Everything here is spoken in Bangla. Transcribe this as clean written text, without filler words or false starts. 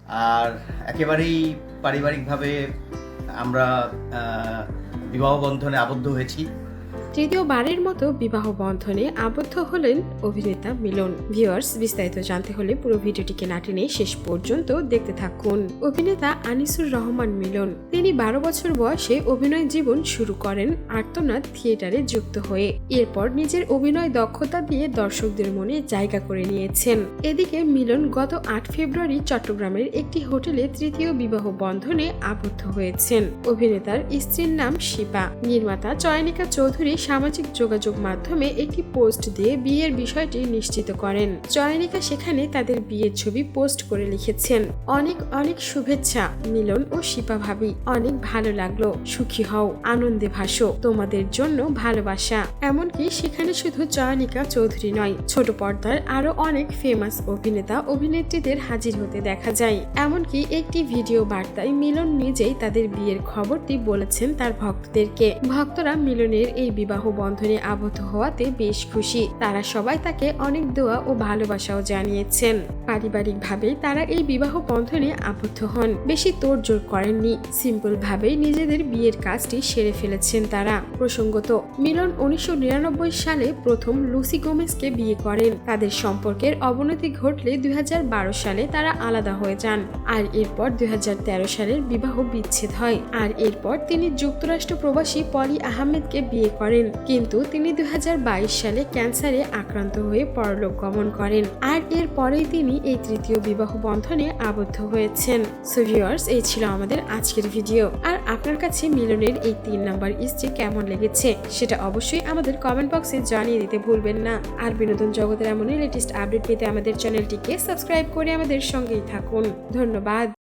আর একেবারেই পারিবারিকভাবে আমরা বিবাহ বন্ধনে আবদ্ধ হয়েছি। তৃতীয়বারের মতো বিবাহ বন্ধনে আবদ্ধ হলেন অভিনেতা মিলন। ভিউয়ার্স, বিস্তারিত জানতে হলে পুরো ভিডিওটিকে না টেনে শেষ পর্যন্ত দেখতে থাকুন। অভিনেতা আনিসুর রহমান মিলন, তিনি 12 বছর বয়সে অভিনয় জীবন শুরু করেন আর্তনাদ থিয়েটারে যুক্ত হয়ে। এরপর নিজের অভিনয় দক্ষতা দিয়ে দর্শকদের মনে জায়গা করে নিয়েছেন। এদিকে মিলন গত 8 ফেব্রুয়ারি চট্টগ্রামের একটি হোটেলে তৃতীয় বিবাহ বন্ধনে আবদ্ধ হয়েছেন। অভিনেতার স্ত্রীর নাম শিপা। নির্মাতা চয়নিকা চৌধুরী সামাজিক যোগাযোগ মাধ্যমে একটি পোস্ট দিয়ে বিয়ের বিষয়টি নিশ্চিত করেন। চয়নিকা সেখানে তাদের বিয়ের ছবি পোস্ট করে লিখেছেন, অনেক অনেক শুভেচ্ছা মিলন ও শিপা ভাবি, অনেক ভালো লাগলো, সুখী হও, আনন্দে ভাসো, তোমাদের জন্য ভালোবাসা। এমনকি সেখানে শুধু চয়নিকা চৌধুরী নয়, ছোট পর্দার আরো অনেক ফেমাস অভিনেতা অভিনেত্রীদের হাজির হতে দেখা যায়। এমনকি একটি ভিডিও বার্তায় মিলন নিজেই তাদের বিয়ের খবরটি বলেছেন তার ভক্তদেরকে। ভক্তরা মিলনের এই বিবাহ বন্ধনে আবদ্ধ হওয়াতে বেশ খুশি। তারা সবাই তাকে অনেক দোয়া ও ভালোবাসাও জানিয়েছেন। পারিবারিকভাবে তারা এই বিবাহ বন্ধনে আবদ্ধ হন। বেশি তোড়জোড় করেননি, সিম্পল ভাবেই নিজেদের বিয়ের কাজটি সেরে ফেলেছেন তারা। প্রসঙ্গত, মিলন 1999 সালে প্রথম লুসি গোমেজকে বিয়ে করেন। তাদের সম্পর্কের অবনতি ঘটলে 2012 সালে তারা আলাদা হয়ে যান। আর এরপর 2013 সালের বিবাহ বিচ্ছেদ হয়। আর এরপর তিনি যুক্তরাষ্ট্র প্রবাসী পলি আহমেদকে বিয়ে করেন, কিন্তু তিনি 2022 সালে ক্যান্সারে আক্রান্ত হয়ে পরলোক গমন করেন। আর এরপরেই তিনি এই তৃতীয় বিবাহ বন্ধনে আবদ্ধ হয়েছেন। সো ভিউয়ার্স, এই ছিল আমাদের আজকের ভিডিও। আর আপনার কাছে মিলনের এই 3 নাম্বার স্ত্রী কেমন লেগেছে সেটা অবশ্যই আমাদের কমেন্ট বক্সে জানিয়ে দিতে ভুলবেন না। আর বিনোদন জগতের এমনই লেটেস্ট আপডেট পেতে আমাদের চ্যানেলটিকে সাবস্ক্রাইব করে আমাদের সঙ্গেই থাকুন। ধন্যবাদ।